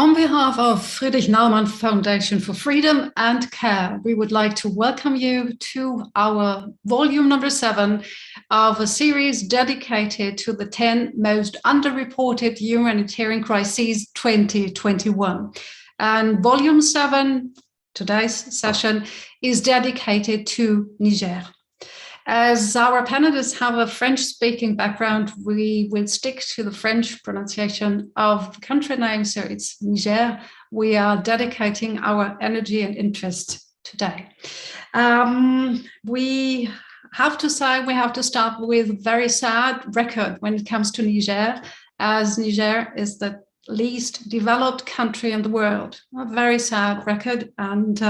On behalf of Friedrich-Naumann Foundation for Freedom and Care, we would like to welcome you to our volume number 7 of a series dedicated to the 10 most underreported humanitarian crises 2021. And volume 7, today's session, is dedicated to Niger. As our panelists have a French-speaking background, we will stick to the French pronunciation of the country name, so it's Niger. We are dedicating our energy and interest today. We have to say we have to start with a very sad record when it comes to Niger, as Niger is the least developed country in the world. A very sad record, and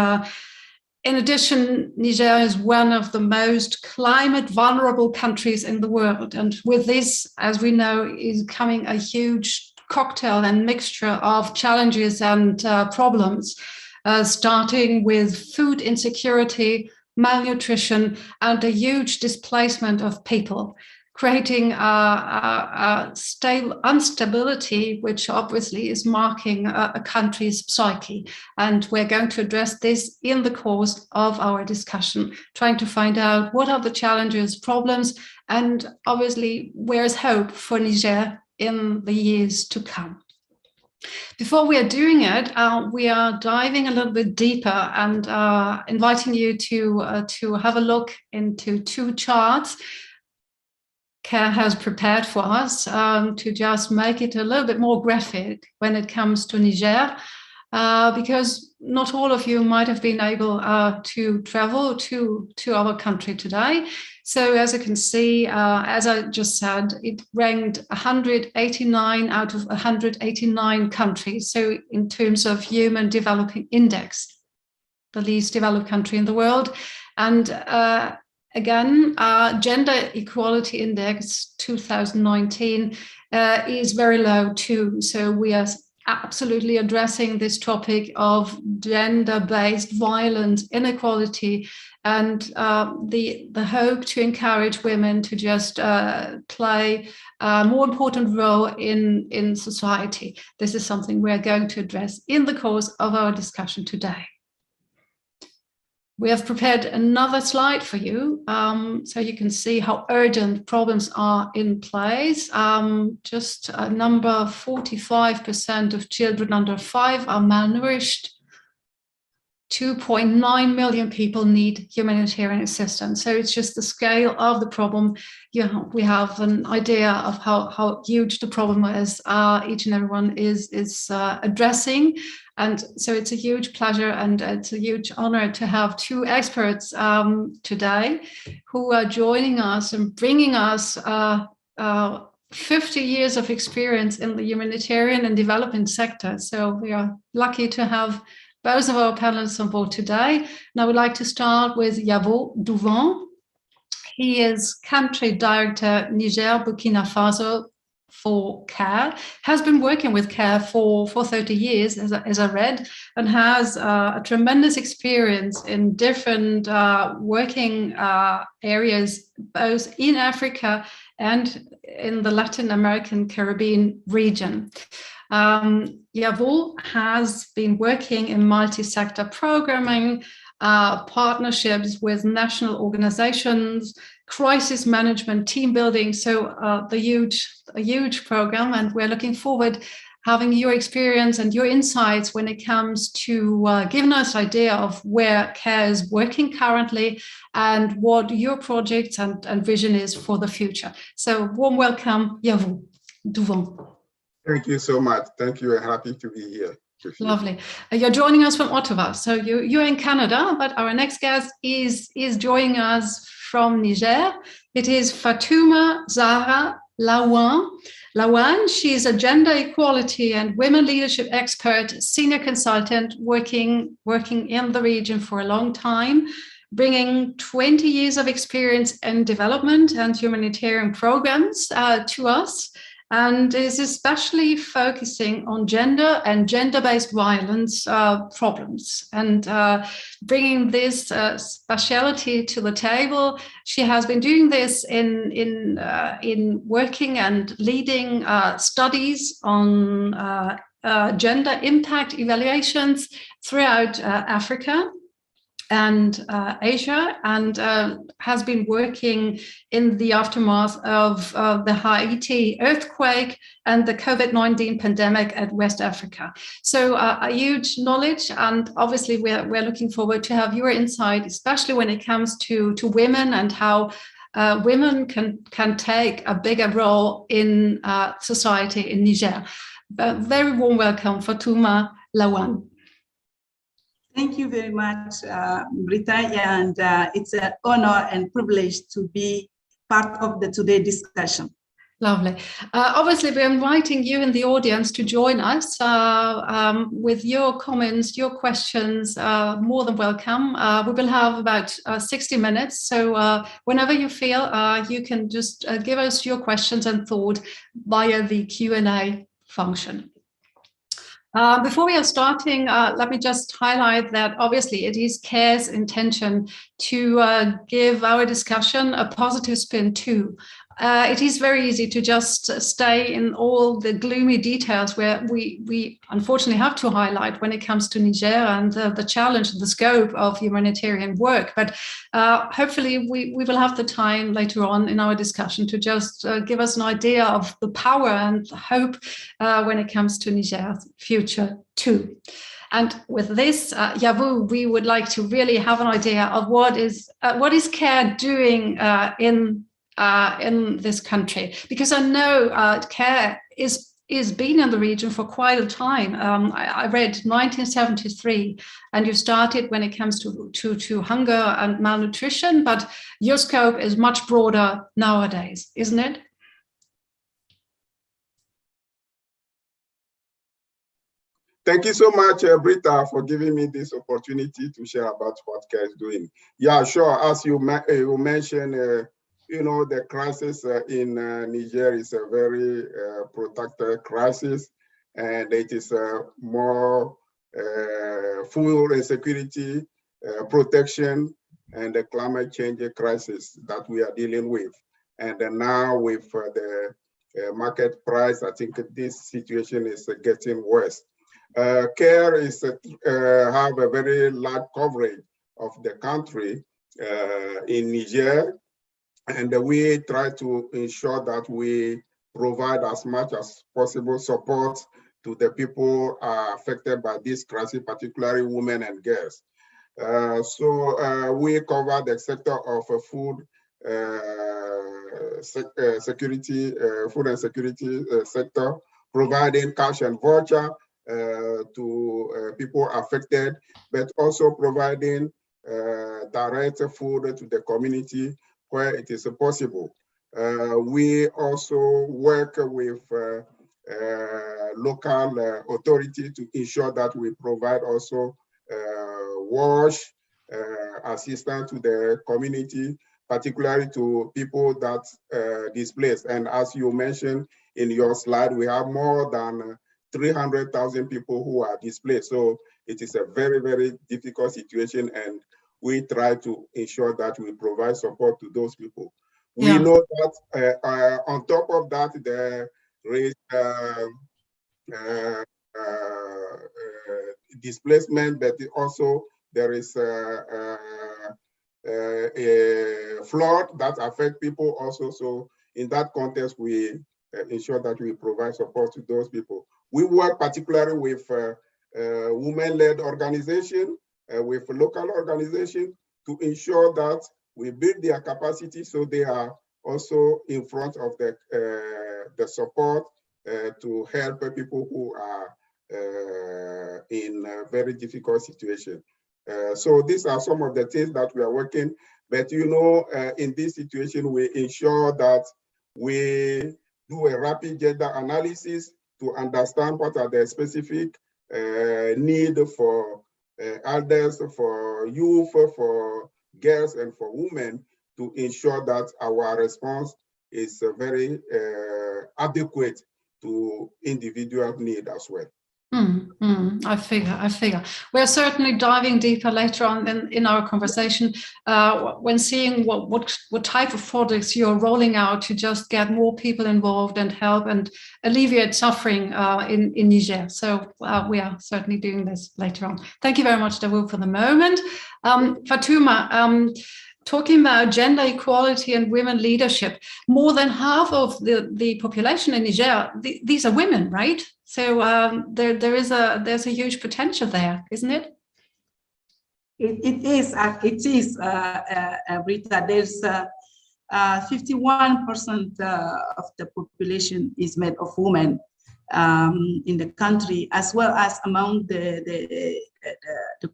in addition, Niger is one of the most climate vulnerable countries in the world. And with this, as we know, is coming a huge cocktail and mixture of challenges and problems, starting with food insecurity, malnutrition, and a huge displacement of people, creating instability, which obviously is marking a country's psyche. And we're going to address this in the course of our discussion, trying to find out what are the challenges, problems, and obviously where's hope for Niger in the years to come. Before we are doing it, we are diving a little bit deeper and inviting you to have a look into 2 charts Care has prepared for us to just make it a little bit more graphic when it comes to Niger, because not all of you might have been able to travel to our country today. So as you can see, as I just said, it ranked 189 out of 189 countries. So in terms of Human Development Index, the least developed country in the world. And again, Gender Equality Index 2019 is very low too. So we are absolutely addressing this topic of gender-based violence, inequality, and the hope to encourage women to just play a more important role in society. This is something we are going to address in the course of our discussion today. We have prepared another slide for you, so you can see how urgent problems are in place. Just a number, 45% of children under 5 are malnourished. 2.9 million people need humanitarian assistance. So it's just the scale of the problem. We have an idea of how huge the problem is. Each and everyone is addressing. And so it's a huge pleasure and it's a huge honor to have 2 experts today who are joining us and bringing us 50 years of experience in the humanitarian and development sector. So we are lucky to have both of our panelists on board today. And I would like to start with Yavo Douvant. He is Country Director, Niger, Burkina Faso for CARE, has been working with CARE for 30 years, as I read, and has a tremendous experience in different working areas, both in Africa and in the Latin American Caribbean region. Yavo has been working in multi-sector programming, partnerships with national organizations, crisis management, team building. So a huge program, and we're looking forward having your experience and your insights when it comes to giving us an idea of where CARE is working currently and what your projects and vision is for the future. So warm welcome, Yavo Douvant. Thank you so much. Thank you. I'm happy to be here. Lovely. You're joining us from Ottawa. So you're in Canada, but our next guest is joining us from Niger. It is Fatouma Zahra Lawan. She is a gender equality and women leadership expert, senior consultant working in the region for a long time, bringing 20 years of experience in development and humanitarian programs to us, and is especially focusing on gender and gender-based violence problems, and bringing this speciality to the table. She has been doing this in working and leading studies on gender impact evaluations throughout Africa and Asia, and has been working in the aftermath of the Haiti earthquake and the COVID-19 pandemic at West Africa. So a huge knowledge, and obviously we're looking forward to have your insight, especially when it comes to women and how women can take a bigger role in society in Niger. Very warm welcome, Fatouma Lawan. Thank you very much, Britta, and it's an honor and privilege to be part of the today's discussion. Lovely. Obviously, we're inviting you in the audience to join us with your comments, your questions, more than welcome. We will have about 60 minutes. So whenever you feel, you can just give us your questions and thought via the Q&A function. Before we are starting, let me just highlight that obviously it is CARE's intention to give our discussion a positive spin too. It is very easy to just stay in all the gloomy details where we unfortunately have to highlight when it comes to Niger and the challenge, the scope of humanitarian work. But hopefully we will have the time later on in our discussion to just give us an idea of the power and hope when it comes to Niger's future too. And with this, Yavu, we would like to really have an idea of what is CARE doing in this country, because I know CARE is been in the region for quite a time. I read 1973, and you started when it comes to hunger and malnutrition, but your scope is much broader nowadays, isn't it? Thank you so much, Britta, for giving me this opportunity to share about what CARE is doing. Yeah, sure. As you mentioned, you know, the crisis in Niger is a very protracted crisis, and it is more food insecurity, protection, and the climate change crisis that we are dealing with. And now with the market price, I think this situation is getting worse. CARE is have a very large coverage of the country in Niger, and we try to ensure that we provide as much as possible support to the people affected by this crisis, particularly women and girls. So we cover the sector of food security, food and security sector, providing cash and voucher to people affected, but also providing direct food to the community where it is possible. We also work with local authority to ensure that we provide also wash assistance to the community, particularly to people that displaced. And as you mentioned in your slide, we have more than 300,000 people who are displaced. So it is a very, very difficult situation, and we try to ensure that we provide support to those people. Yeah. We know that on top of that, there is displacement, but also there is a flood that affects people also. So in that context, we ensure that we provide support to those people. We work particularly with women-led organizations, with local organizations, to ensure that we build their capacity so they are also in front of the support to help people who are in a very difficult situation. So these are some of the things that we are working, but you know, in this situation, we ensure that we do a rapid gender analysis to understand what are the specific need for elders, for youth, for girls, and for women, to ensure that our response is very adequate to individual need as well. I figure. We're certainly diving deeper later on in our conversation when seeing what type of projects you're rolling out to just get more people involved and help and alleviate suffering in Niger. So we are certainly doing this later on. Thank you very much, Dawood, for the moment. Fatuma, talking about gender equality and women leadership, more than half of the population in Niger, these are women, right? So there's a huge potential there, isn't it? It is, Rita. There's 51% of the population is made of women in the country, as well as among the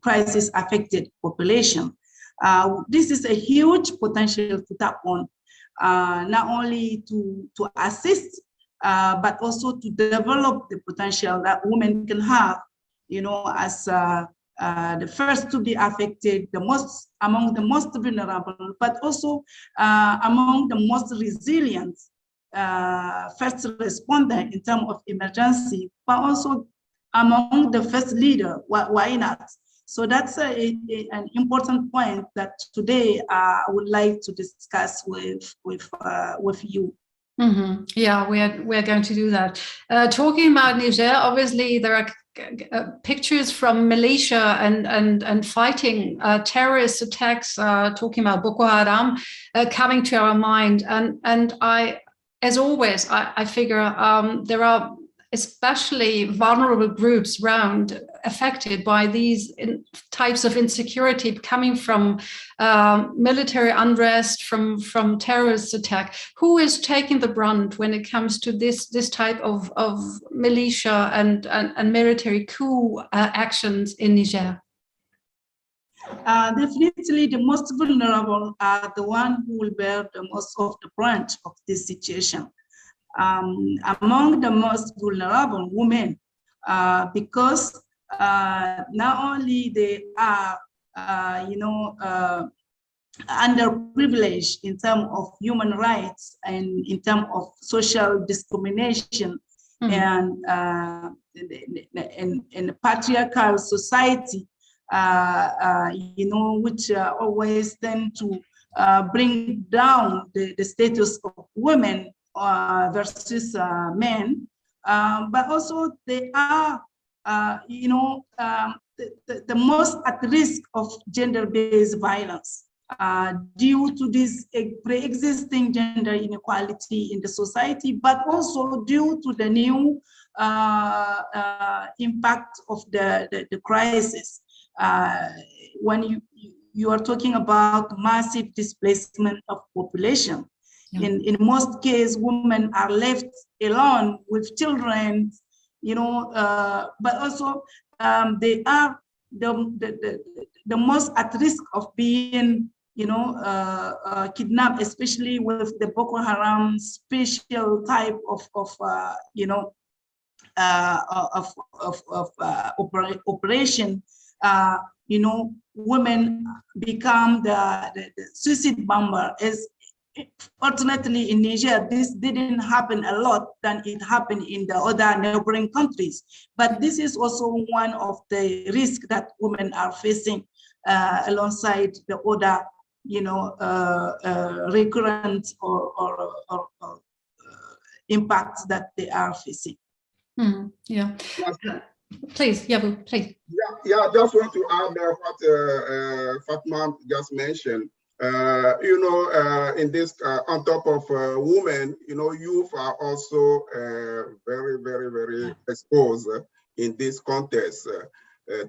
crisis-affected population. This is a huge potential to tap on, not only to assist, but also to develop the potential that women can have, as the first to be affected, among the most vulnerable, but also among the most resilient first responder in terms of emergency, but also among the first leader. Why not? So that's an important point that today I would like to discuss with you. Mm-hmm. Yeah, we're going to do that. Talking about Niger, obviously there are pictures from militia and fighting terrorist attacks. Talking about Boko Haram coming to our mind, and I, as always, I figure there are especially vulnerable groups affected by these types of insecurity coming from military unrest, from terrorist attack. Who is taking the brunt when it comes to this type of militia and military coup actions in Niger? Definitely the most vulnerable are the ones who will bear the most of the brunt of this situation. Among the most vulnerable women, because not only they are, underprivileged in terms of human rights and in terms of social discrimination, and in patriarchal society, which always tend to bring down the status of women versus men, but also they are, the most at risk of gender-based violence due to this pre-existing gender inequality in the society, but also due to the new impact of the crisis. When you are talking about massive displacement of population, in most cases, women are left alone with children, but also they are the most at risk of being, kidnapped, especially with the Boko Haram special type of operation. Women become the suicide bomber. Fortunately, in Niger, this didn't happen a lot than it happened in the other neighboring countries. But this is also one of the risks that women are facing alongside the other, recurrent or impacts that they are facing. Yeah. Please, Yabu, please. Yeah, I just want to add what Fatma just mentioned. In this, on top of women, youth are also very, very, very exposed in this context.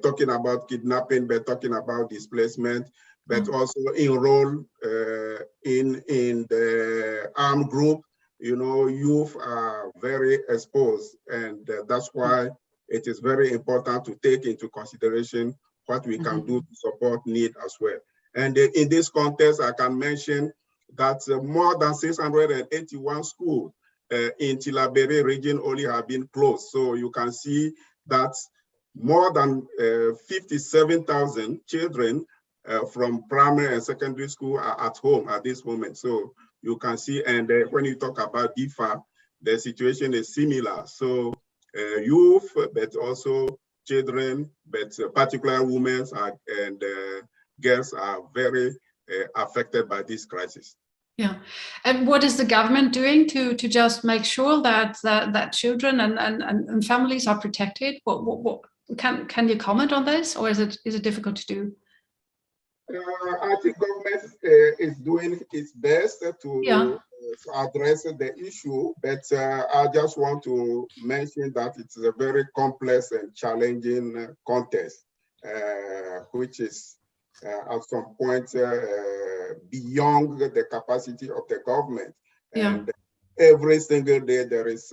Talking about kidnapping, but talking about displacement, but also enroll in the armed group. Youth are very exposed, and that's why it is very important to take into consideration what we can do to support need as well. And in this context, I can mention that more than 681 schools in Tillabéri region only have been closed. So you can see that more than 57,000 children from primary and secondary school are at home at this moment. So you can see, and when you talk about DIFA, the situation is similar. So youth, but also children, but particularly women and girls are very affected by this crisis. Yeah, and what is the government doing to just make sure that children and families are protected? What can you comment on this, or is it difficult to do? I think government is doing its best to address the issue, but I just want to mention that it's a very complex and challenging context, which is at some point beyond the capacity of the government. And every single day there is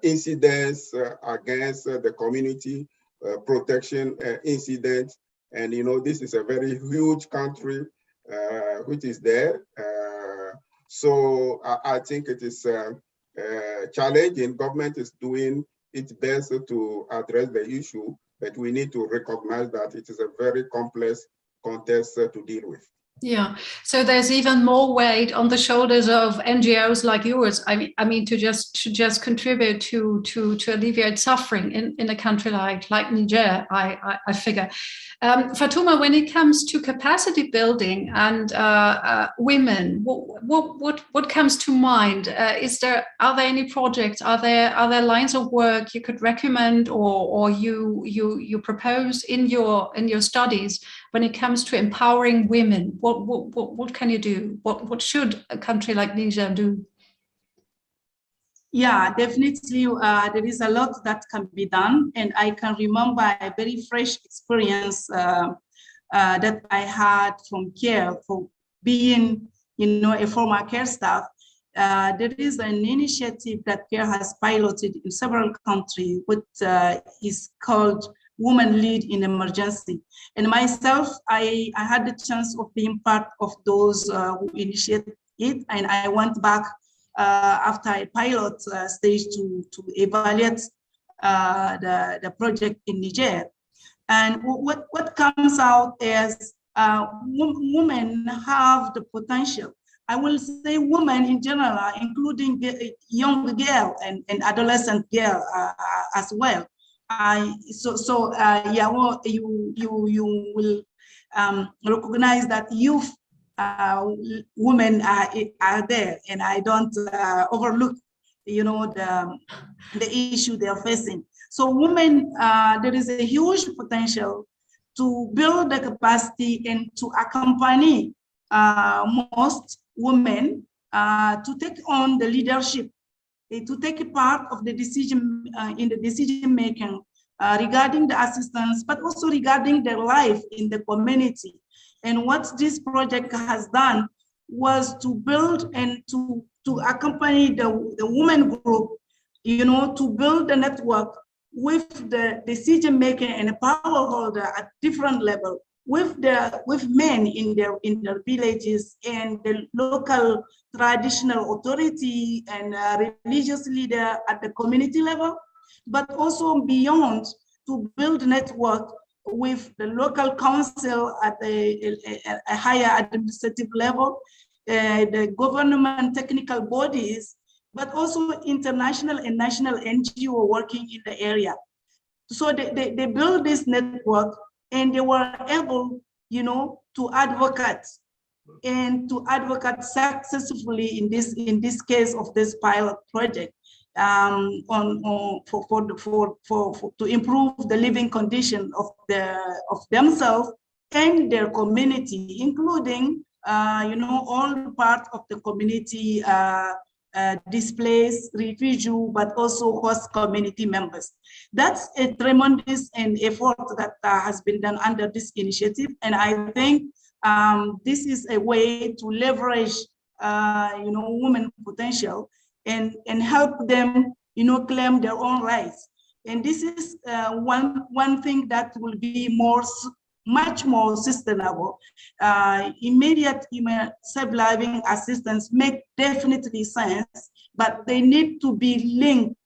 incidents against the community, protection incidents. And this is a very huge country which is there. So I think it is challenging. Government is doing its best to address the issue, but we need to recognize that it is a very complex context to deal with. Yeah, so there's even more weight on the shoulders of NGOs like yours. I mean, to just contribute to alleviate suffering in a country like Niger. I figure, Fatuma, when it comes to capacity building and women, what comes to mind? Are there any projects? Are there lines of work you could recommend or you propose in your studies when it comes to empowering women? What can you do? What should a country like Niger do? Yeah, definitely. There is a lot that can be done, and I can remember a very fresh experience that I had from care, for being, a former care staff. There is an initiative that CARE has piloted in several countries, which is called Women Lead in Emergency. And myself, I had the chance of being part of those who initiated it, and I went back after a pilot stage to evaluate the project in Niger. And what comes out is women have the potential. I will say women in general, including the young girl and adolescent girl as well. You will recognize that youth women are there, and I don't overlook, the issue they are facing. So women, there is a huge potential to build the capacity and to accompany most women to take on the leadership, to take a part of the decision in the decision making regarding the assistance, but also regarding their life in the community. And what this project has done was to build and to accompany the women group, to build the network with the decision maker and a power holder at different level, with men in their villages and the local traditional authority and religious leader at the community level, but also beyond, to build a network with the local council at a higher administrative level, the government technical bodies, but also international and national NGO working in the area. So they built this network, and they were able, to advocate successfully in this case of this pilot project to improve the living condition of themselves and their community, including all part of the community, displaced, refugee, but also host community members. That's a tremendous effort that has been done under this initiative, and I think this is a way to leverage, women potential and help them, claim their own rights. And this is one thing that will be much more sustainable. Immediate self-living assistance make definitely sense, but they need to be linked,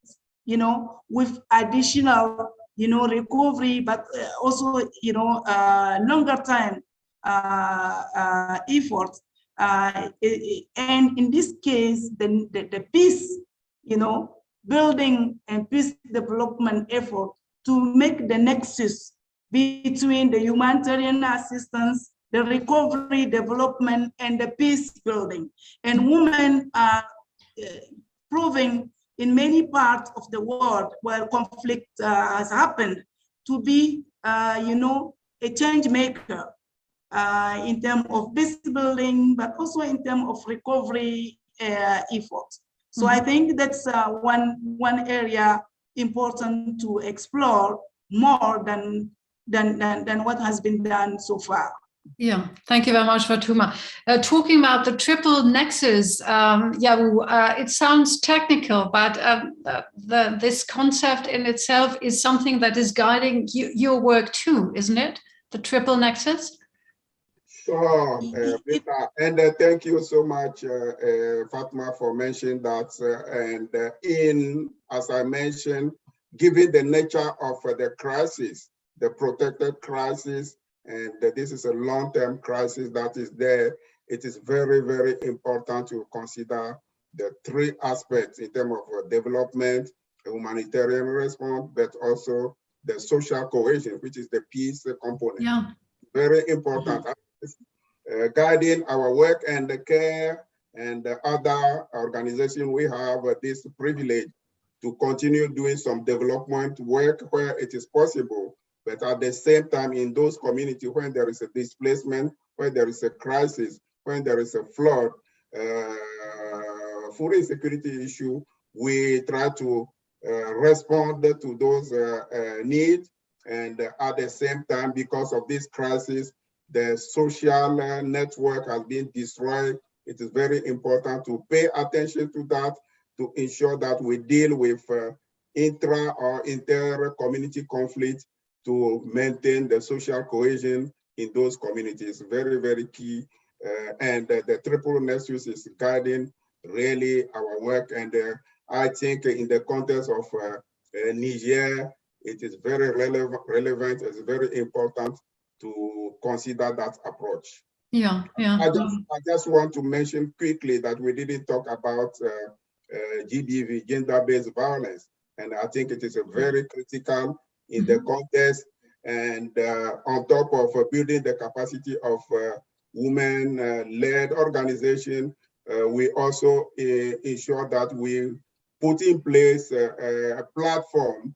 with additional, recovery, but also, longer time efforts. And in this case, the peace, building and peace development effort to make the nexus between the humanitarian assistance, the recovery, development, and the peace building. And women are proving in many parts of the world where conflict has happened to be, a change maker in terms of peace building, but also in terms of recovery efforts. So I think that's one area important to explore more than what has been done so far. Yeah, thank you very much, Fatuma. Talking about the triple nexus, it sounds technical, but this concept in itself is something that is guiding your work too, isn't it? The triple nexus? Sure, Rita, and thank you so much, Fatma, for mentioning that. As I mentioned, given the nature of the crisis, the protected crisis, and this is a long-term crisis that is there, it is very, very important to consider the three aspects in terms of development, humanitarian response, but also the social cohesion, which is the peace component. Yeah. Very important. Guiding our work and the care and the other organizations, we have this privilege to continue doing some development work where it is possible. But at the same time, in those communities, when there is a displacement, when there is a crisis, when there is a flood, food insecurity issue, we try to respond to those needs. And at the same time, because of this crisis, the social network has been destroyed. It is very important to pay attention to that, to ensure that we deal with intra or inter-community conflict to maintain the social cohesion in those communities. Very, very key. And the triple nexus is guiding really our work. And I think in the context of Niger, it is very relevant. It's very important to consider that approach. Yeah. I just want to mention quickly that we didn't talk about GBV, gender-based violence. And I think it is a very critical in the context, and on top of building the capacity of women-led organization, we also ensure that we put in place a platform,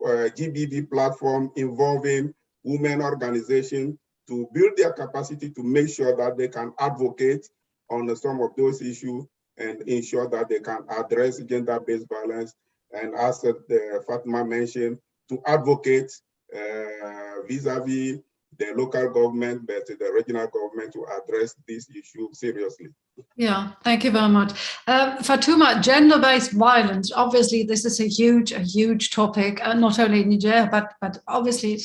GBV platform involving women organizations to build their capacity to make sure that they can advocate on some of those issues and ensure that they can address gender-based violence. And as Fatma mentioned, to advocate vis-a-vis the local government, but the regional government to address this issue seriously. Yeah, thank you very much. Fatuma, gender-based violence, obviously this is a huge topic, not only in Niger, but obviously,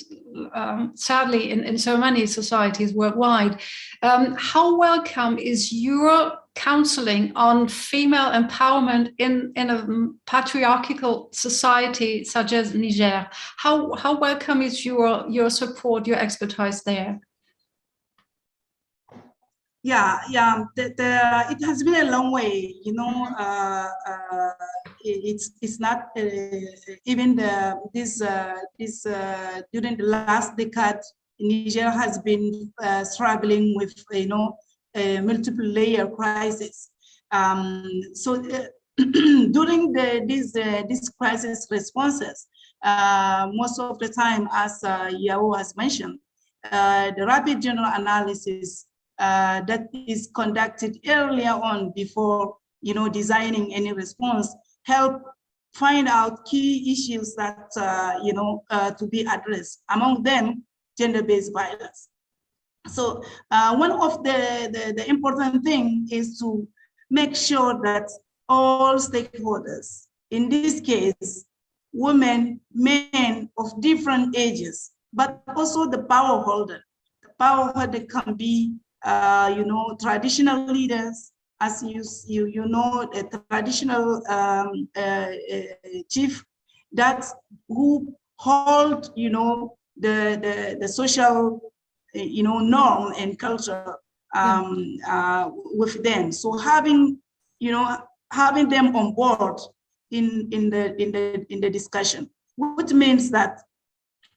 sadly, in so many societies worldwide. How welcome is your counseling on female empowerment in a patriarchal society such as Niger? How welcome is your support, your expertise there? Yeah. It has been a long way, it's not even this during the last decade, Niger has been struggling with a multiple layer crisis. So during these crisis responses, most of the time, as Yao has mentioned, the rapid general analysis that is conducted earlier on before designing any response help find out key issues that to be addressed, among them gender-based violence. So one of the important thing is to make sure that all stakeholders, in this case women, men of different ages, but also the power holder can be traditional leaders, as you know, the traditional chief that who hold the social norm and culture with them. So having them on board in the discussion, which means that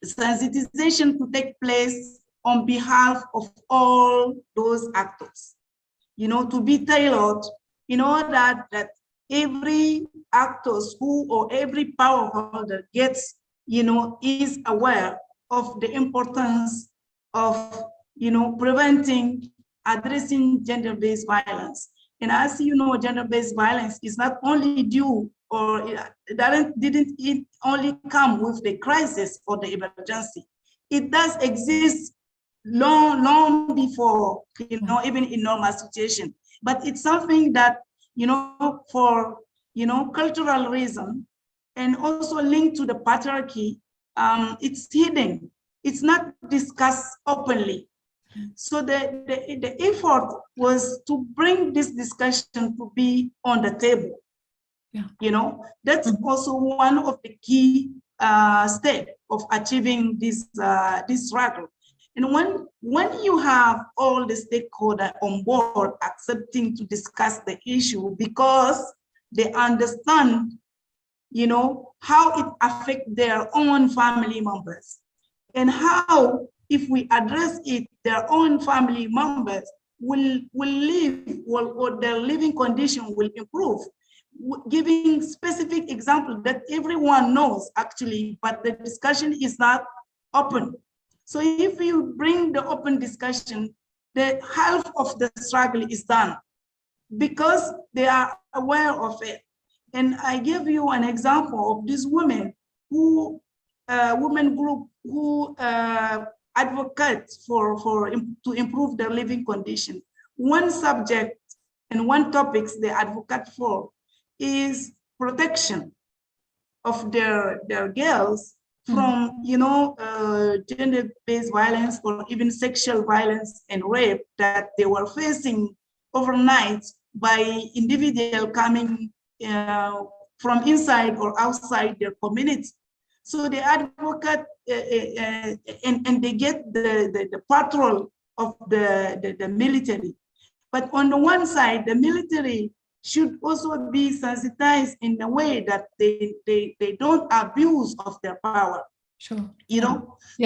sensitization to take place on behalf of all those actors, to be tailored in order that every actors or every power holder gets, is aware of the importance of, preventing, addressing gender-based violence. And as you know, gender-based violence is not only due, or didn't it only come with the crisis or the emergency. It does exist long before, even in normal situation. But it's something that, for, cultural reason, and also linked to the patriarchy, it's hidden. It's not discussed openly. So the effort was to bring this discussion to be on the table. Yeah. That's also one of the key steps of achieving this struggle. And when you have all the stakeholders on board accepting to discuss the issue because they understand, how it affects their own family members, and how, if we address it, their own family members will live, or their living condition will improve. Giving specific example that everyone knows actually, but the discussion is not open. So if you bring the open discussion, the half of the struggle is done because they are aware of it. And I give you an example of this women women group who advocate to improve their living condition. One subject and one topics they advocate for is protection of their girls from gender-based violence or even sexual violence and rape that they were facing overnight by individuals coming from inside or outside their community. So they advocate and they get the patrol of the military. But on the one side, the military should also be sensitized in a way that they don't abuse of their power. Sure. Yeah.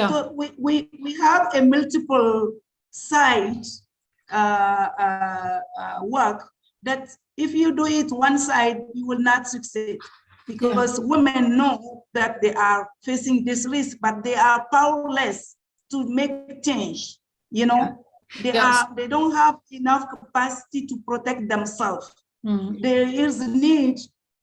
So we have a multiple side work that if you do it one side, you will not succeed, because women know that they are facing this risk, but they are powerless to make change. They don't have enough capacity to protect themselves. There is a need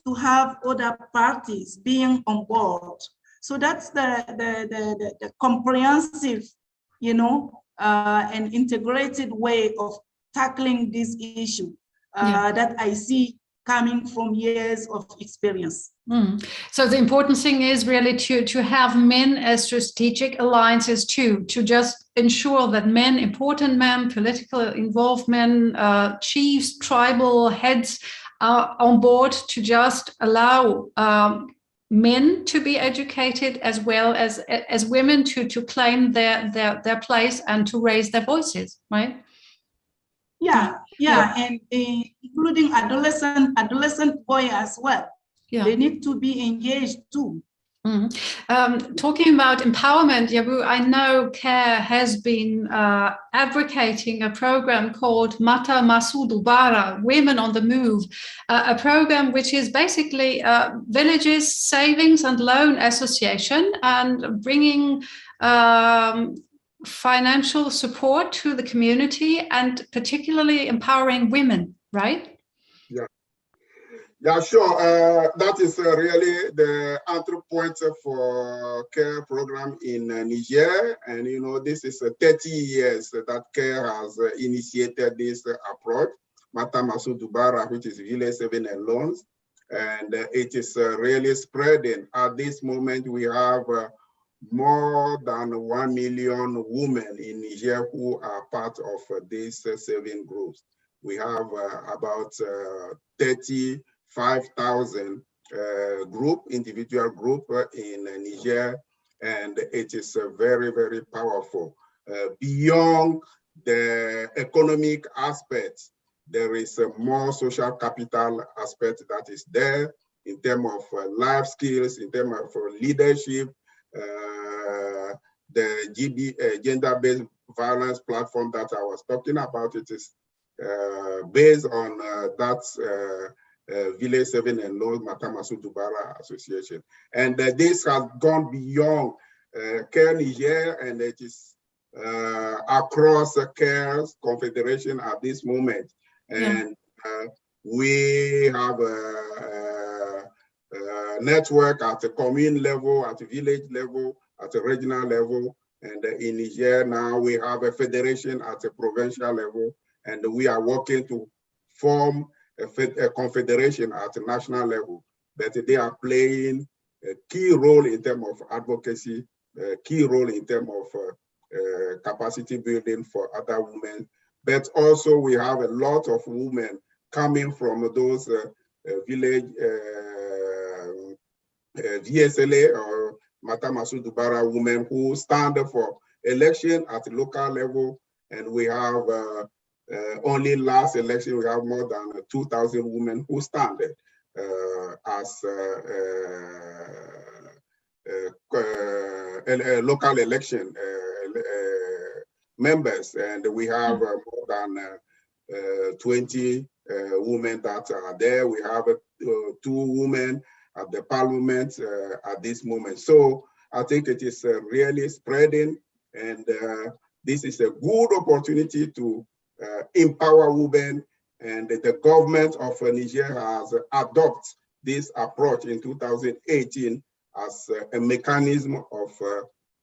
to have other parties being on board. So that's the comprehensive, and integrated way of tackling this issue that I see coming from years of experience. So the important thing is really to have men as strategic alliances to just ensure that important men, political involved men, chiefs, tribal heads are on board to just allow men to be educated as well as women to claim their place and to raise their voices, right? And including adolescent boy as well. They need to be engaged too. Talking about empowerment, Yabu, I know CARE has been advocating a program called Mata Masudu Bara, Women on the Move, a program which is basically Villages Savings and Loan Association, and bringing financial support to the community and particularly empowering women, right? Yeah, sure. That is really the entry point for CARE program in Niger. And, this is 30 years that CARE has initiated this approach, Mata Masudu Bara, which is Village Saving and Loans. And it is really spreading. At this moment, we have more than 1 million women in Niger who are part of these saving groups. We have about 35,000 individual group in Niger, and it is very, very powerful. Beyond the economic aspect, there is a more social capital aspect that is there. in terms of life skills, in terms of leadership, the gender-based violence platform that I was talking about. It is based on that Village 7 and North Matamasu Dubara Association. And this has gone beyond CARE Niger, and it is across CARE's confederation at this moment. And we have a network at the commune level, at the village level, at the regional level. And in Niger now we have a federation at the provincial level, and we are working to form a confederation at the national level. But they are playing a key role in terms of advocacy, a key role in terms of capacity building for other women. But also we have a lot of women coming from those village VSLA or Matamasu Dubara women who stand for election at the local level. And we have only last election, we have more than 2,000 women who stand as local election members. And we have more than 20 women that are there. We have 2 women at the parliament at this moment. So I think it is really spreading, and this is a good opportunity to empower women, and the government of Niger has adopted this approach in 2018 as a mechanism of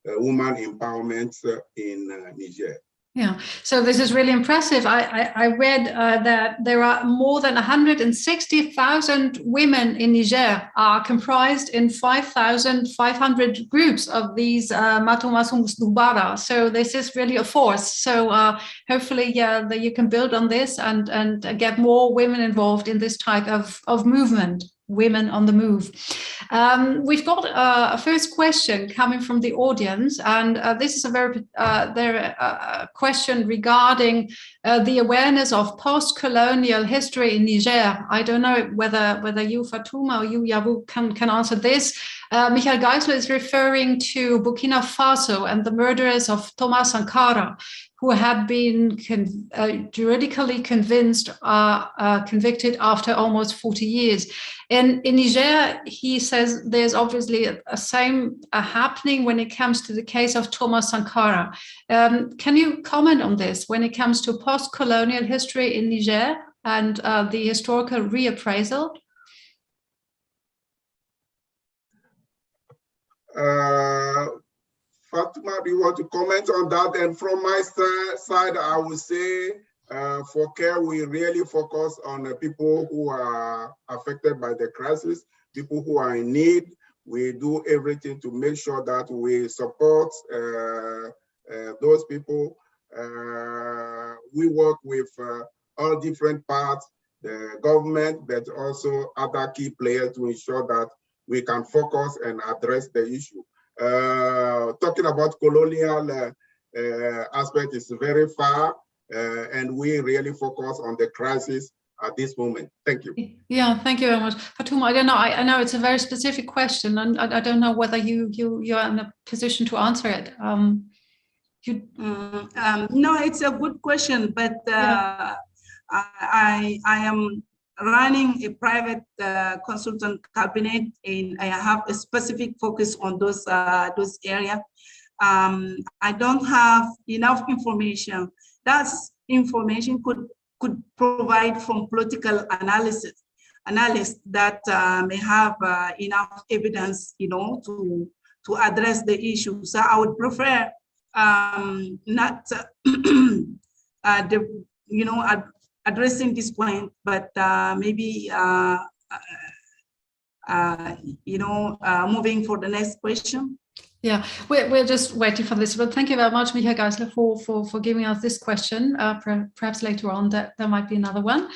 women empowerment in Niger. Yeah, so this is really impressive. I read that there are more than 160,000 women in Niger are comprised in 5,500 groups of these Matamasu Dubara. So this is really a force. So hopefully, that you can build on this and get more women involved in this type of movement. Women on the move. We've got a first question coming from the audience, and this is a very question regarding the awareness of post-colonial history in Niger. I don't know whether you, Fatuma, or you, Yabu, can answer this. Michael Geisler is referring to Burkina Faso and the murderers of Thomas Sankara, who had been juridically convicted after almost 40 years. In Niger, he says there's obviously a same happening when it comes to the case of Thomas Sankara. Can you comment on this when it comes to post-colonial history in Niger and the historical reappraisal? Fatuma, do you want to comment on that? And from my side, I would say for CARE, we really focus on the people who are affected by the crisis, people who are in need. We do everything to make sure that we support those people. We work with all different parts, the government, but also other key players to ensure that we can focus and address the issue. Talking about colonial aspect is very far, and we really focus on the crisis at this moment. Thank you. Yeah, thank you very much. Fatuma, I don't know. I know it's a very specific question, and I don't know whether you're in a position to answer it. No, it's a good question, but I am running a private consultant cabinet, and I have a specific focus on those areas. I don't have enough information. That information could provide from political analysts that may have enough evidence, to address the issue. So I would prefer not addressing this point, but maybe moving for the next question. Yeah, we're just waiting for this, but thank you very much, Michael Geisler, for giving us this question. Perhaps later on there might be another one.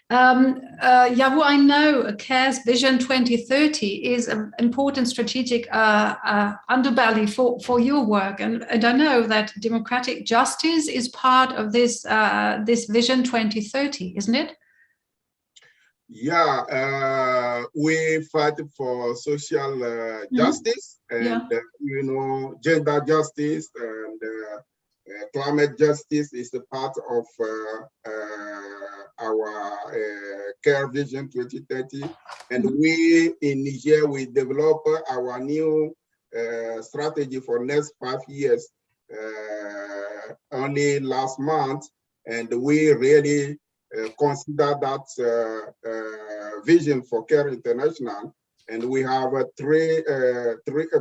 Yabu, I know CARE's Vision 2030 is an important strategic underbelly for your work, and I know that democratic justice is part of this Vision 2030, isn't it? Yeah, we fight for social justice and, you know, gender justice and climate justice is a part of our Care Vision 2030. And we in Niger, we develop our new strategy for next 5 years only last month. And we really consider that vision for Care International. And we have three or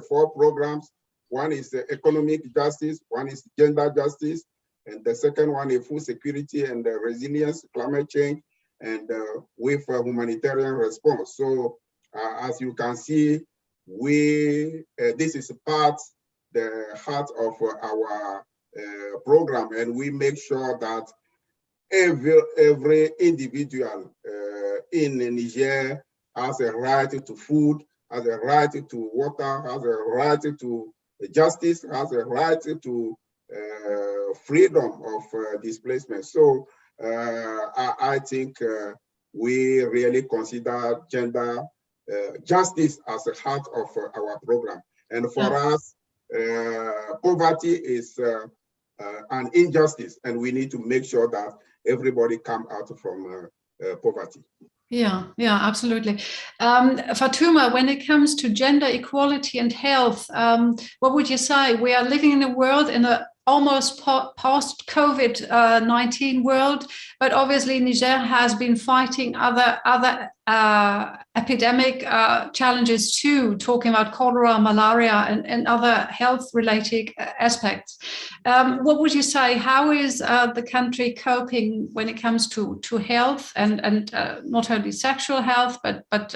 four programs. One is economic justice, one is gender justice, and the second one is food security and resilience, climate change, and with a humanitarian response. So as you can see, this is the heart of our program, and we make sure that every individual in Niger has a right to food, has a right to water, has a right to justice, has a right to freedom of displacement. So I think we really consider gender justice as the heart of our program. And for us, poverty is an injustice, and we need to make sure that everybody come out from poverty. Yeah, absolutely. Fatuma, when it comes to gender equality and health, what would you say? We are living in a world in a almost post-COVID-19 world, but obviously Niger has been fighting other epidemic challenges too, talking about cholera, malaria, and other health-related aspects. What would you say? How is the country coping when it comes to health and not only sexual health, but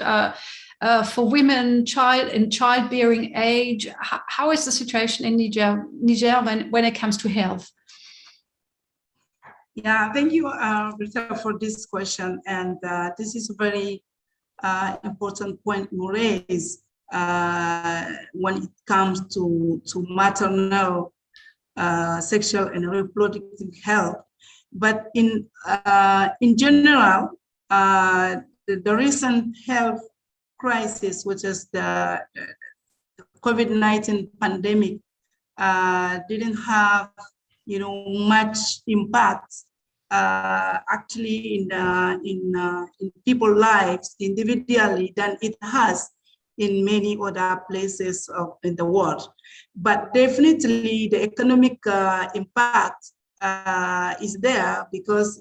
for women, childbearing age? How is the situation in Niger when it comes to health? Yeah, thank you, Rita, for this question. And this is a very important point you raise when it comes to maternal, sexual, and reproductive health. But in general, the recent health crisis, which is the COVID-19 pandemic, didn't have, much impact actually in people's lives individually than it has in many other places in the world. But definitely the economic impact is there because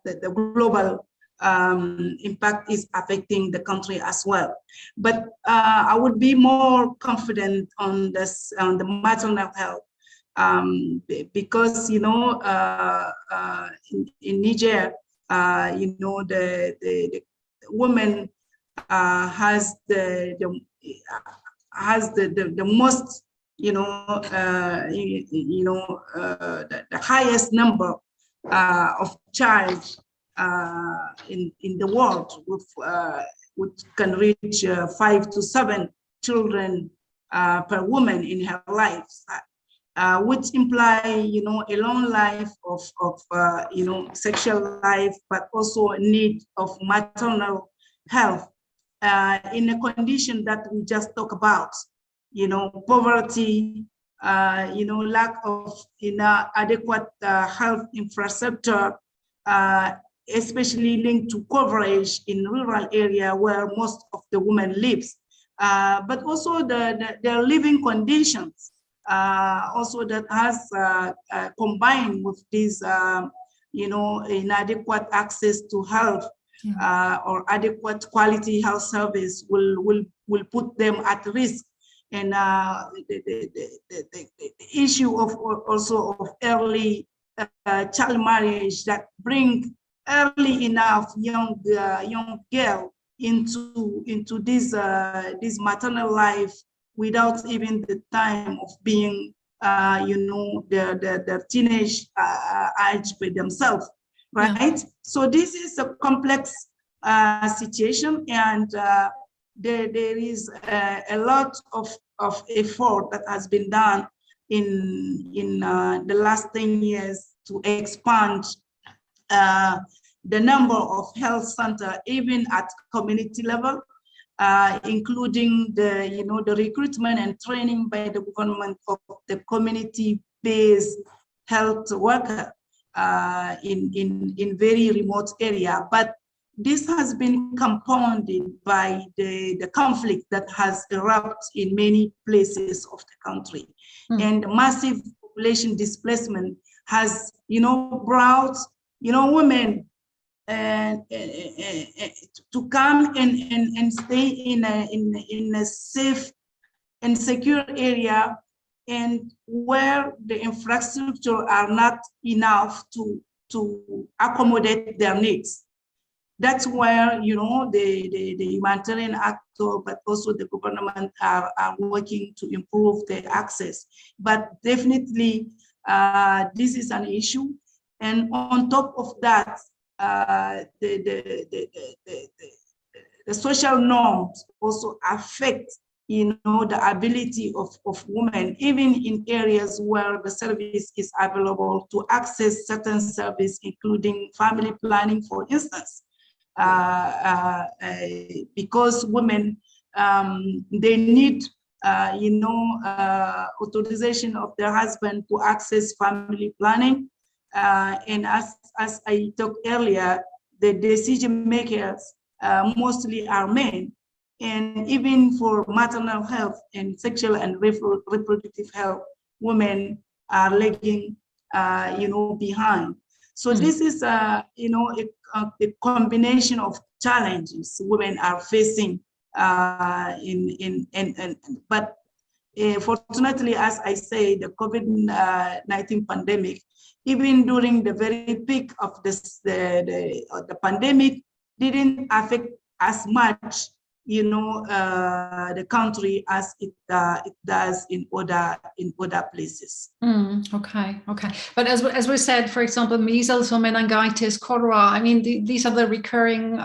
the global impact is affecting the country as well. But I would be more confident on this, on the maternal health, because in Niger, the woman has the most, the highest number of child in the world, which can reach 5 to 7 children per woman in her life, which imply a long life of sexual life, but also a need of maternal health in a condition that we just talk about, poverty, lack of adequate health infrastructure, especially linked to coverage in rural area where most of the women lives, but also their living conditions, also that has combined with this, inadequate access to health or adequate quality health service will put them at risk. And the issue of also of early child marriage that bring early enough young girl into this maternal life without even the time of being the teenage age by themselves, right? Yeah. So this is a complex situation, and there is a lot of effort that has been done in the last 10 years to expand the number of health centers, even at community level, including the recruitment and training by the government of the community-based health worker in very remote area. But this has been compounded by the conflict that has erupted in many places of the country. And massive population displacement has, brought, women to come and stay in a safe and secure area, and where the infrastructure are not enough to accommodate their needs. That's where, the humanitarian actor, but also the government are working to improve the access. But definitely, this is an issue. And on top of that, the social norms also affect, the ability of women, even in areas where the service is available, to access certain service, including family planning, for instance. Because women, they need, authorization of their husband to access family planning. And as I talked earlier, the decision makers mostly are men. And even for maternal health and sexual and reproductive health, women are lagging, behind. So this is, a combination of challenges women are facing. But fortunately, as I say, the COVID-19 pandemic, even during the very peak of the pandemic, didn't affect as much, the country as it does in other places. Okay. But as we said, for example, measles or meningitis, cholera, I mean, these are the recurring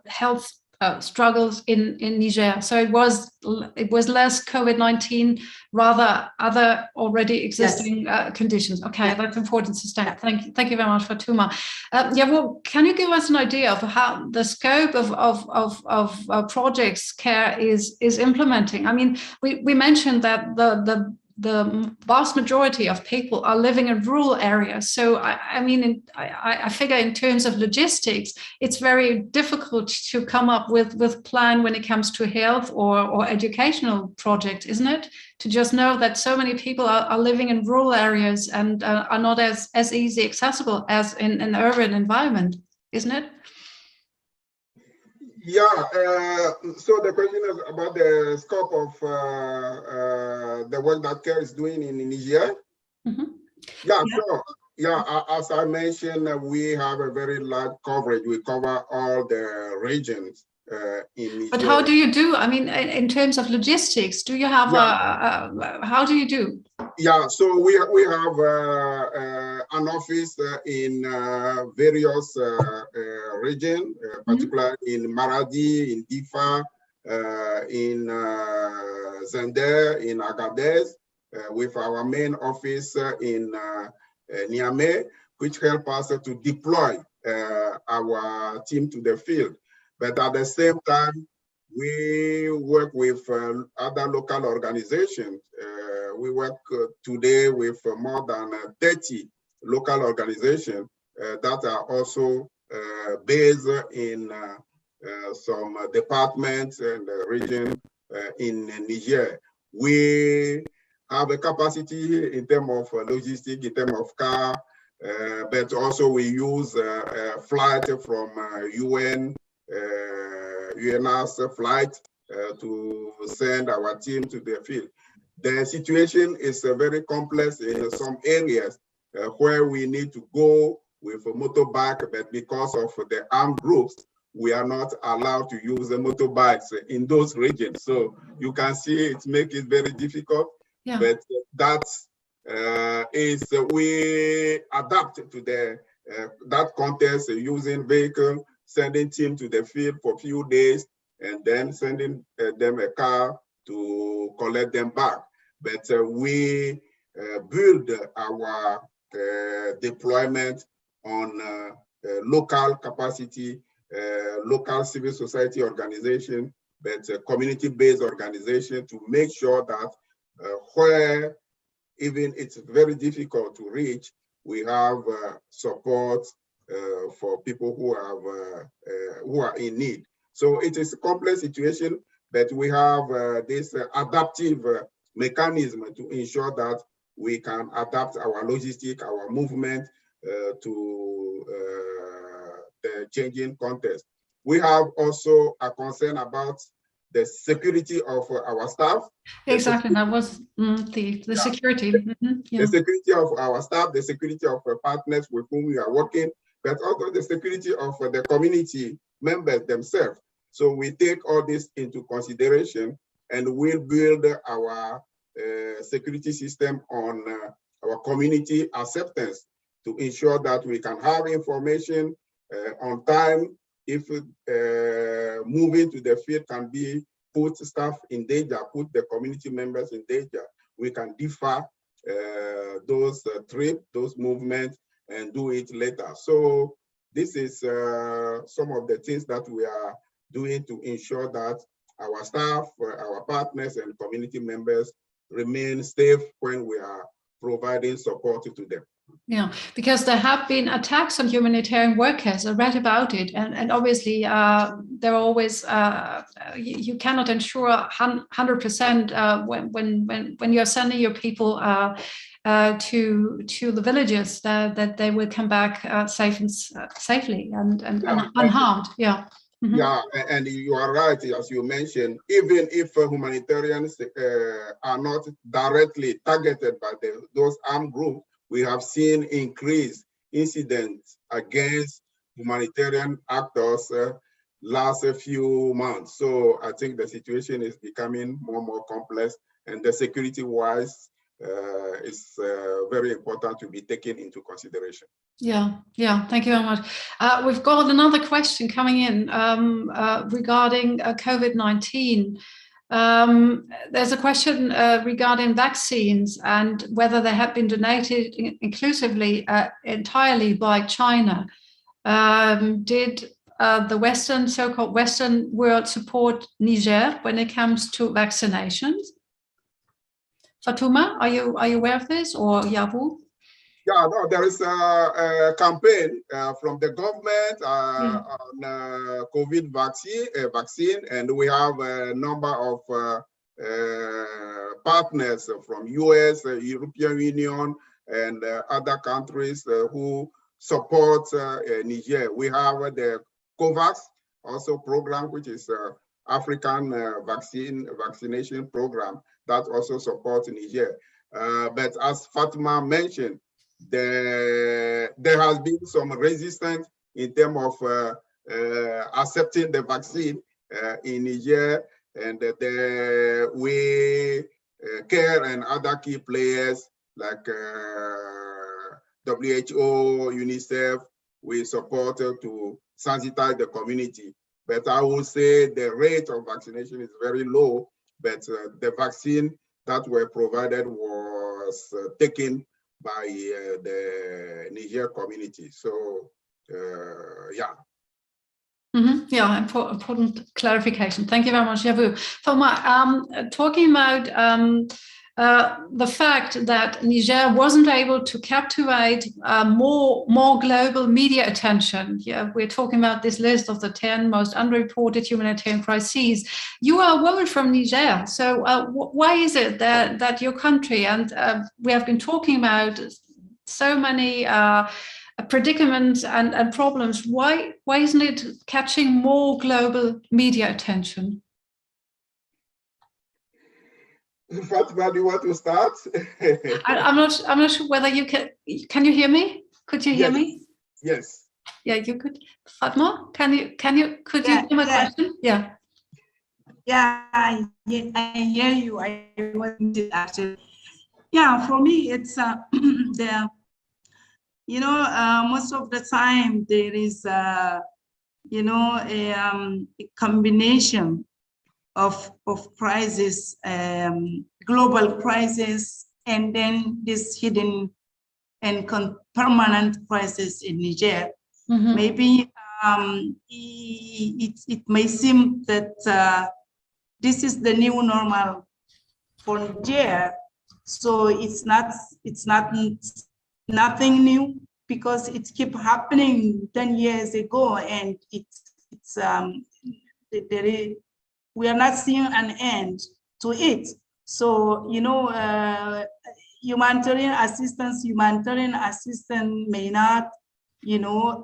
health struggles in Niger. So it was less COVID-19, rather other already existing conditions. Okay, that's important to state. Thank you very much, Fatuma. Well, can you give us an idea of how the scope of projects CARE is implementing? I mean, we mentioned that the vast majority of people are living in rural areas. So, I figure in terms of logistics, it's very difficult to come up with plan when it comes to health or educational projects, isn't it? To just know that so many people are living in rural areas and are not as easy accessible as in an urban environment, isn't it? Yeah, so the question is about the scope of the work that CARE is doing in Niger. Yeah, sure. Yeah, as I mentioned, we have a very large coverage. We cover all the regions in Niger. But how do you do? I mean, in terms of logistics, do you have how do you do? Yeah, so we have an office in various regions, particularly in Maradi, in Difa, in Zender, in Agadez, with our main office in Niamey, which help us to deploy our team to the field. But at the same time, we work with other local organizations. We work today with more than 30 local organizations that are also based in some departments and regions in Niger. We have a capacity in terms of logistics, in terms of car, but also we use flight from UN, UNAS flight to send our team to the field. The situation is very complex in some areas where we need to go with a motorbike, but because of the armed groups, we are not allowed to use the motorbikes in those regions. So you can see it makes it very difficult, but that is we adapt to that context using vehicle, sending team to the field for a few days, and then sending them a car to collect them back. But we build our deployment on local capacity, local civil society organization, but community-based organization to make sure that where even it's very difficult to reach, we have support for people who are in need. So it is a complex situation, but we have this adaptive mechanism to ensure that we can adapt our logistic, our movement to the changing context. We have also a concern about the security of our staff. Exactly, that was the security. The security of our staff, the security of partners with whom we are working, but also the security of the community members themselves. So we take all this into consideration and we'll build our security system on our community acceptance to ensure that we can have information on time. If moving to the field can be put staff in danger, put the community members in danger, we can defer those trips, those movements, and do it later. So this is some of the things that we are doing to ensure that our staff, our partners, and community members remain safe when we are providing support to them. Yeah, because there have been attacks on humanitarian workers. I read about it, and obviously there are always you cannot ensure 100% when you're sending your people to the villages that they will come back safely and unharmed. Yeah. Mm-hmm. Yeah, and you are right, as you mentioned, even if humanitarians are not directly targeted by those armed groups, we have seen increased incidents against humanitarian actors last few months. So I think the situation is becoming more and more complex, and the security-wise is very important to be taken into consideration. Yeah, thank you very much. We've got another question coming in regarding COVID-19. There's a question regarding vaccines and whether they have been donated inclusively entirely by China. Did the so-called Western world support Niger when it comes to vaccinations? Fatuma, are you aware of this, or Yabu? Yeah, no, there is a campaign from the government on COVID vaccine, and we have a number of partners from US, European Union, and other countries who support Niger. We have the COVAX also program, which is African vaccination program that also supports Niger. But as Fatima mentioned, there has been some resistance in terms of accepting the vaccine in Niger, and we CARE and other key players like WHO, UNICEF, we support to sensitize the community. But I would say the rate of vaccination is very low, but the vaccine that were provided was taken by the Niger community. So, yeah. Mm-hmm. Yeah, important clarification. Thank you very much, Yavu. Foma, talking about the fact that Niger wasn't able to captivate more global media attention. Yeah, we're talking about this list of the 10 most underreported humanitarian crises. You are a woman from Niger, so why is it that your country, and we have been talking about so many predicaments and problems, why isn't it catching more global media attention? Fatima, do you want to start? I'm not sure whether you can you hear me? Could you hear me? Yes. Yeah, you could. Fatma, could you hear my question? Yeah. Yeah, I hear you. I wanted actually. Yeah, for me, it's most of the time there is a combination of crisis, global crisis, and then this hidden and permanent crisis in Niger. Maybe it may seem that this is the new normal for Niger, so it's nothing new, because it kept happening 10 years ago, and we are not seeing an end to it. So, you know, humanitarian assistance may not, you know,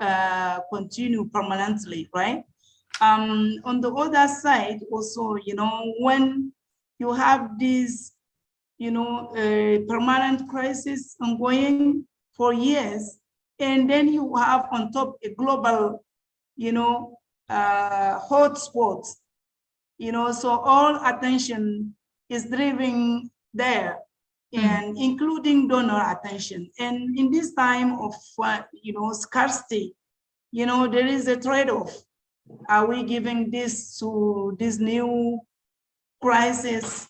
continue permanently, right? On the other side, also, you know, when you have this, you know, permanent crisis ongoing for years, and then you have on top a global, you know, hotspots, you know, so all attention is driven there, and including donor attention. And in this time of, you know, scarcity, you know, there is a trade-off. Are we giving this to this new crisis,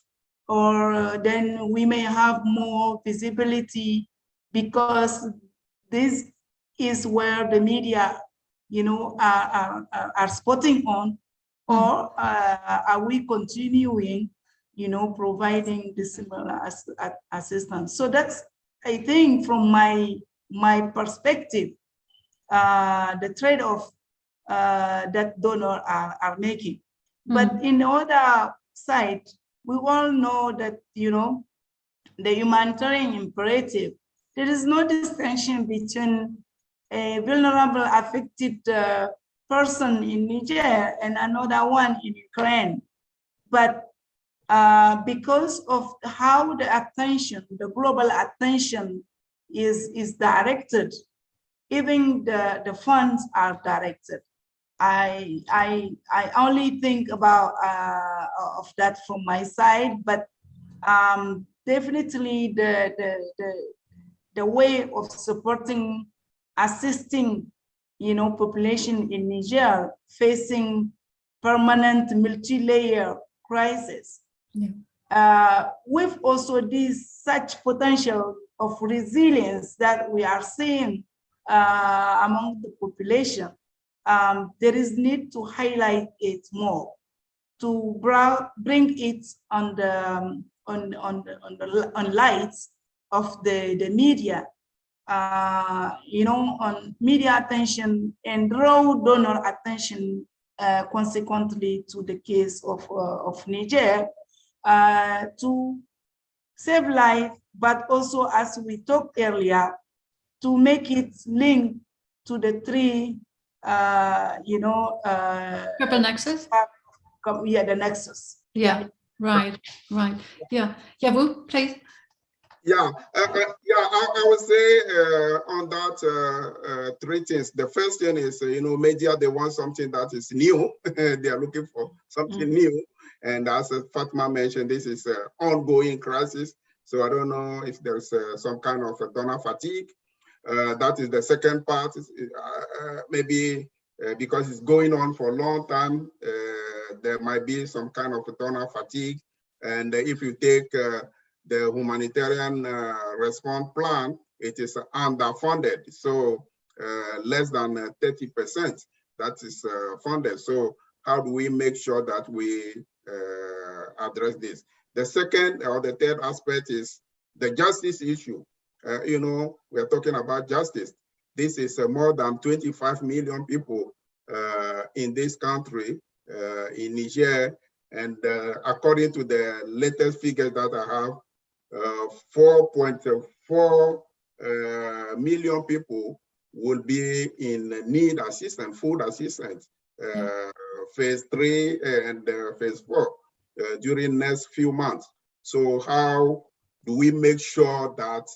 or then we may have more visibility, because this is where the media, you know, are spotting on, or are we continuing, you know, providing the similar assistance? So that's, I think, from my perspective, the trade-off that donors are making. But in the other side, we all know that, you know, the humanitarian imperative, there is no distinction between a vulnerable, affected person in Niger and another one in Ukraine. But because of how the attention, the global attention is directed, even the funds are directed. I only think about of that from my side, but definitely the way of supporting, assisting, you know, population in Niger facing permanent multi-layer crisis. With also this such potential of resilience that we are seeing among the population. There is need to highlight it more, to bring it on lights of the media, you know, on media attention, and draw donor attention consequently to the case of Niger, to save life, but also, as we talked earlier, to make it link to the three, you know, triple nexus. Yeah, the nexus. Yeah, right. Yeah, Wu, please. Yeah, I would say on that three things. The first thing is, you know, media, they want something that is new. They are looking for something new. And as Fatma mentioned, this is an ongoing crisis. So I don't know if there's some kind of a donor fatigue. That is the second part. Maybe because it's going on for a long time, there might be some kind of a donor fatigue. And if you take the humanitarian response plan, it is underfunded. So less than 30% that is funded. So how do we make sure that we address this? The second or the third aspect is the justice issue. You know, we're talking about justice. This is more than 25 million people in this country, in Niger. And according to the latest figures that I have, 4.4 million people will be in need assistance, food assistance, phase 3 and phase 4 during next few months. So how do we make sure that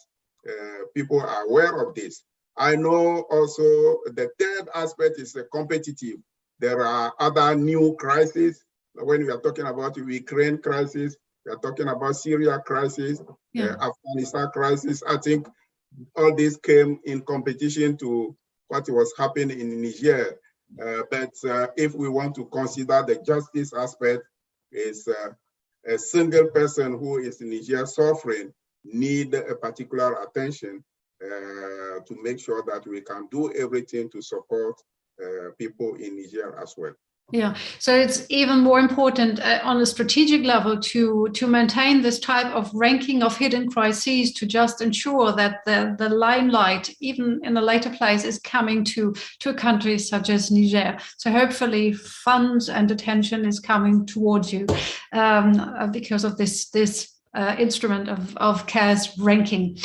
people are aware of this? I know also the third aspect is competitive. There are other new crises. When we are talking about the Ukraine crisis, we are talking about Syria crisis, Afghanistan crisis. I think all this came in competition to what was happening in Niger. But if we want to consider the justice aspect, is a single person who is in Niger suffering need a particular attention. to make sure that we can do everything to support people in Niger as well. Yeah, so it's even more important on a strategic level to maintain this type of ranking of hidden crises, to just ensure that the limelight, even in a later place, is coming to countries such as Niger. So hopefully funds and attention is coming towards you because of this instrument of CARE's ranking.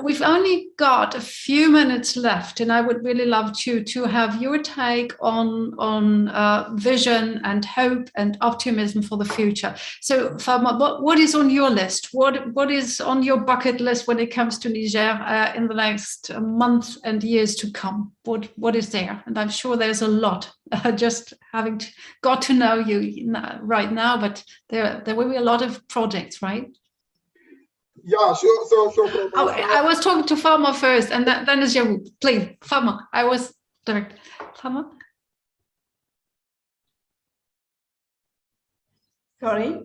We've only got a few minutes left, and I would really love to have your take on vision and hope and optimism for the future. So, Fatma, what is on your list? What is on your bucket list when it comes to Niger in the next months and years to come? What is there? And I'm sure there's a lot. Just having got to know you right now, but there will be a lot of projects, right? Yeah, sure. So I was talking to Fatma first, and then is Yaru. Please, Fatma. I was direct. Fatma. Sorry?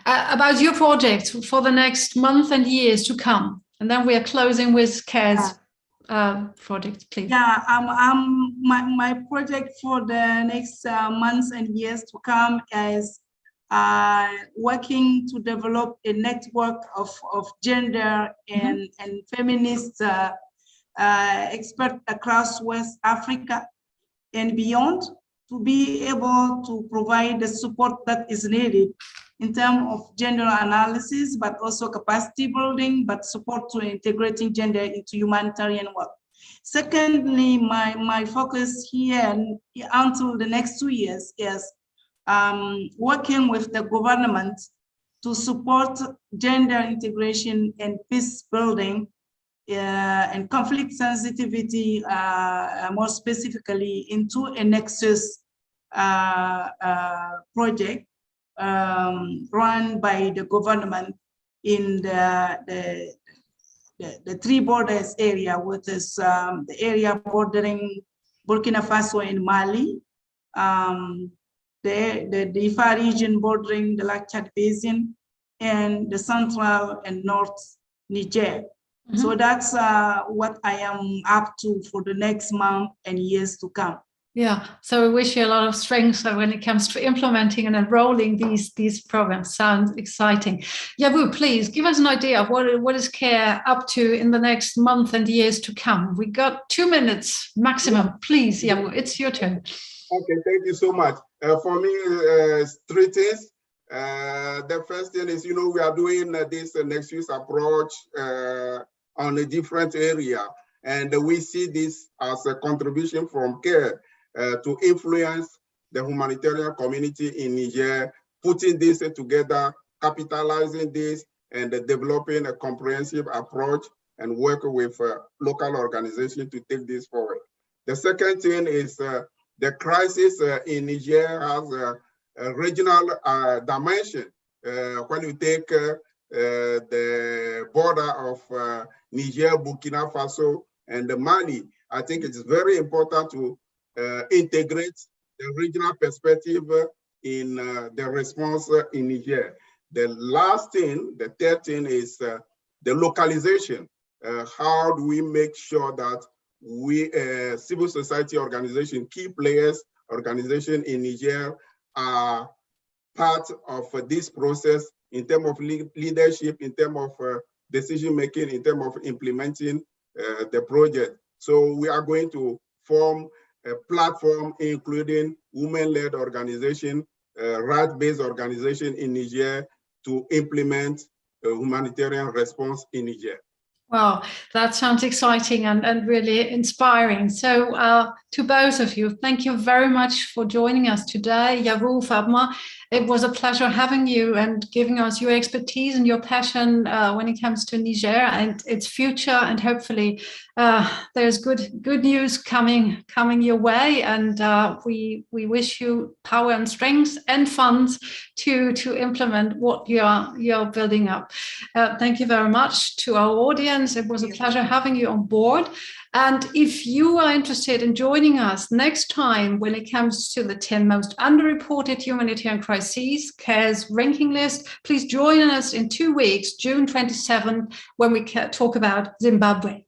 About your projects for the next month and years to come, and then we are closing with CARE's project, please. Yeah, my project for the next months and years to come is working to develop a network of gender and feminist experts across West Africa and beyond, to be able to provide the support that is needed in terms of gender analysis, but also capacity building, but support to integrating gender into humanitarian work. Secondly, my focus here until the next 2 years is working with the government to support gender integration and peace building and conflict sensitivity, more specifically into a nexus project run by the government in the three borders area, which is the area bordering Burkina Faso and Mali, the Difa region bordering the Lake Chad Basin, and the central and north Niger. So that's what I am up to for the next month and years to come. Yeah, so we wish you a lot of strength when it comes to implementing and enrolling these programs. Sounds exciting. Yabu, please give us an idea of what is CARE up to in the next month and years to come. We got 2 minutes maximum. Please, Yabu, it's your turn. Okay, thank you so much. For me, 3 things. The first thing is, we are doing this next use approach on a different area, and we see this as a contribution from CARE to influence the humanitarian community in Niger, putting this together, capitalizing this, and developing a comprehensive approach and work with local organizations to take this forward. The second thing is the crisis in Niger has a regional dimension. When you take the border of Niger, Burkina Faso, and Mali, I think it's very important to integrate the regional perspective in the response in Niger. The last thing, the third thing is the localization. How do we make sure that we, civil society organization, key players, organization in Niger are part of this process in terms of leadership, in terms of decision-making, in terms of implementing the project. So we are going to form a platform including women-led organization, right-based organization in Niger to implement a humanitarian response in Niger. Wow, that sounds exciting and really inspiring. So to both of you, thank you very much for joining us today. Yaru, Fatma, it was a pleasure having you and giving us your expertise and your passion when it comes to Niger and its future, and hopefully there's good news coming your way, and we wish you power and strength and funds to implement what you're building up. Thank you very much to our audience. It was a pleasure having you on board. And if you are interested in joining us next time when it comes to the 10 most underreported humanitarian crises, CARE's ranking list, please join us in 2 weeks, June 27th, when we talk about Zimbabwe.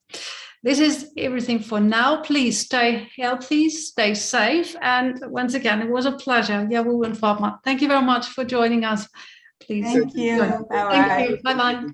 This is everything for now. Please stay healthy, stay safe. And once again, it was a pleasure. Thank you very much for joining us. Please. Thank you. Bye-bye. Thank you. Bye-bye.